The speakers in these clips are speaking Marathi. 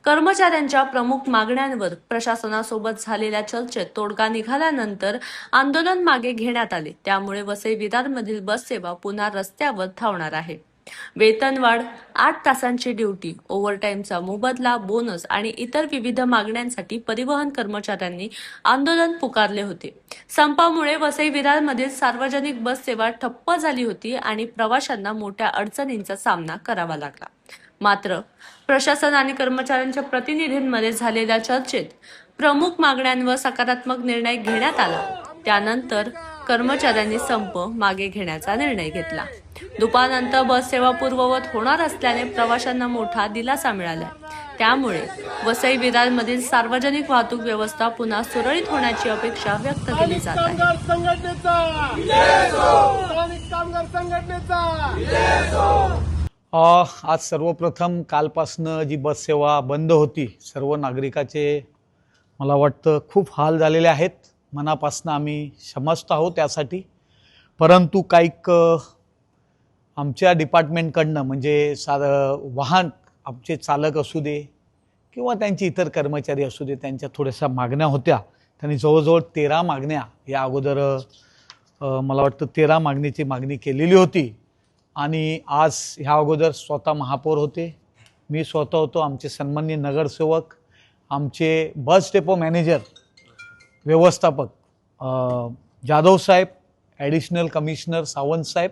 कर्मचाऱ्यांच्या प्रमुख मागण्यांवर प्रशासनासोबत झालेल्या चर्चेत तोडगा निघाल्यानंतर आंदोलन मागे घेण्यात आले। त्यामुळे वसई विरारमधील बस सेवा पुन्हा रस्त्यावर धावणार आहे। वेतनवाढ, 8 तासांची ड्युटी, ओव्हरटाईमचा मोबदला, बोनस आणि इतर विविध मागण्यांसाठी परिवहन कर्मचाऱ्यांनी आंदोलन पुकारले होते। संपामुळे वसई विरारमधील सार्वजनिक बस सेवा ठप्प झाली होती आणि प्रवाशांना मोठ्या अडचणींचा सामना करावा लागला। मात्र प्रशासन आणि कर्मचाऱ्यांच्या प्रतिनिधींमध्ये झालेल्या चर्चेत प्रमुख मागण्यांवर सकारात्मक निर्णय घेण्यात आला। त्यानंतर कर्मचाऱ्यांनी संप मागे घेण्याचा निर्णय घेतला। दुपारनंतर बस सेवा पूर्ववत होणार असल्याने प्रवाशांना मोठा दिलासा मिळाला। त्यामुळे वसई विरारमधील सार्वजनिक वाहतूक व्यवस्था पुन्हा सुरळीत होण्याची अपेक्षा व्यक्त केली जात आहे। आज सर्वप्रथम कालपासनं जी बस सेवा बंद होती, सर्व नागरिकाचे मला वाटतं खूप हाल झालेले आहेत। मनापासून आम्ही क्षमस्थ आहोत त्यासाठी। परंतु काही आमच्या डिपार्टमेंटकडनं म्हणजे वाहन आमचे चालक असू दे किंवा त्यांचे इतर कर्मचारी असू दे, त्यांच्या थोड्याशा मागण्या होत्या। त्यांनी जवळजवळ 13 मागण्या या अगोदर मला वाटतं 13 मागणीची मागणी केलेली होती। आणि आज ह्या अगोदर स्वतः महापौर होते, मी स्वतः होतो, आमचे सन्माननीय नगरसेवक, आमचे बस डेपो मॅनेजर व्यवस्थापक जाधव साहेब, ॲडिशनल कमिशनर सावंत साहेब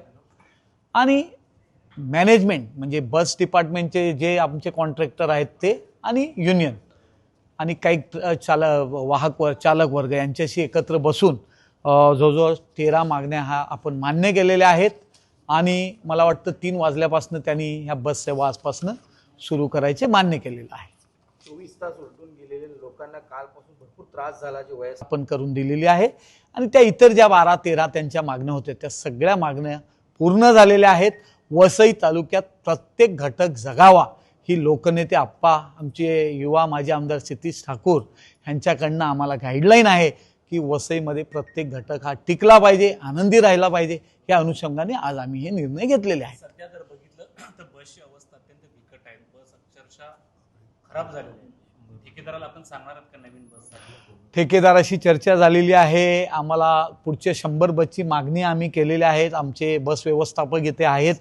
आणि मॅनेजमेंट म्हणजे बस डिपार्टमेंटचे जे आमचे कॉन्ट्रॅक्टर आहेत ते आणि युनियन आणि काही चालक वर्ग यांच्याशी एकत्र बसून जवळजवळ 13 मागण्या आपण मान्य केलेल्या आहेत। आणि मला वाटतं 3 वाजल्यापासून त्यांनी ह्या बस सेवा आजपासून सुरू करायचे मान्य केलेलं आहे। 24 तास उलटून गेलेल्या लोकांना कालपासून भरपूर त्रास झाला, जे वयस्कर आपण करून दिलेली आहे। आणि त्या इतर ज्या 12-13 त्यांच्या मागण्या होत्या त्या सगळ्या मागण्या पूर्ण झालेल्या आहेत। वसई तालुक्यात प्रत्येक घटक जगावा ही लोकनेते आप्पा, आमचे युवा माजी आमदार क्षितिज ठाकूर यांच्याकडनं आम्हाला गाईडलाईन आहे की वसईमध्ये प्रत्येक घटक हा टिकला पाहिजे, आनंदी राहिला पाहिजे। या अनुषंगाने आज आम्ही हे निर्णय घेतलेले आहेत। सध्या जर बघितलं तर बसची अवस्था अत्यंत बिकट आहे, बस अक्षरशः खराब झालेली आहे। ठेकेदाराला आपण सांगणार आहात का नवीन बससाठी? ठेकेदाराशी चर्चा झालेली आहे। आम्हाला पुढचे 100 बसची मागणी आम्ही केलेली आहेत। आमचे बस व्यवस्थापक इथे आहेत।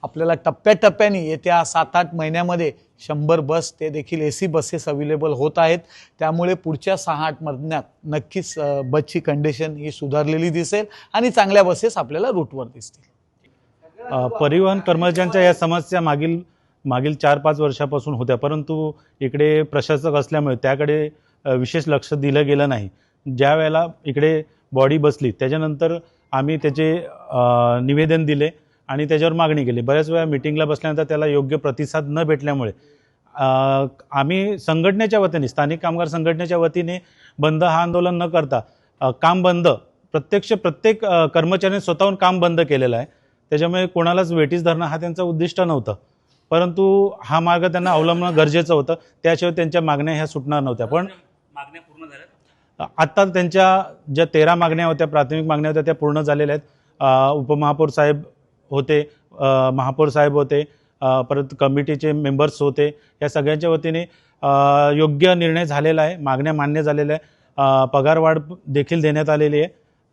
आपल्याला टप्प्याटप्प्याने येत्या 7-8 महिन्यामध्ये 100 बस ते देखील AC बसेस अवेलेबल होत आहेत। त्यामुळे पुढच्या 6-8 महिन्यात नक्कीच बसची कंडिशन ही सुधारलेली दिसेल आणि चांगल्या बसेस आपल्याला रूटवर दिसतील। परिवहन कर्मचाऱ्यांच्या या समस्या मागील 4-5 वर्षापासून होत्या, परंतु इकडे प्रशासक असल्यामुळे त्याकडे विशेष लक्ष दिलं गेलं नाही। ज्या वेळेला इकडे बॉडी बसली त्याच्यानंतर आम्ही त्याचे निवेदन दिले आणि त्याच्यावर मागणी केली। बऱ्याच वेळा मीटिंगला बसल्यानंतर त्याला योग्य प्रतिसाद न भेटल्यामुळे आम्ही संघटनेच्या वतीने, स्थानिक कामगार संघटनेच्या वतीने बंद हा आंदोलन न करता काम बंद प्रत्येक कर्मचाऱ्यांनी स्वतःहून काम बंद केलेलं आहे। त्याच्यामुळे कोणालाच वेटीस धरणं हा त्यांचा उद्दिष्ट नव्हतं, परंतु हा मार्ग त्यांना अवलंबणं गरजेचं होतं। त्याशिवाय त्यांच्या मागण्या ह्या सुटणार नव्हत्या। पण मागण्या पूर्ण झाल्या? आत्ता त्यांच्या ज्या 13 मागण्या होत्या, प्राथमिक मागण्या होत्या, त्या पूर्ण झालेल्या आहेत। उपमहापौर साहेब होते, महापौर साहेब होते, परत कमिटीचे मेंबर्स होते, या सगळ्यांच्या वतीने योग्य निर्णय झालेला आहे। मागण्या मान्य झालेल्या आहे, पगारवाढ देखील देण्यात आलेली आहे।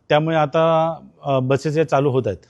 त्यामुळे आता बसेस चालू होत आहेत।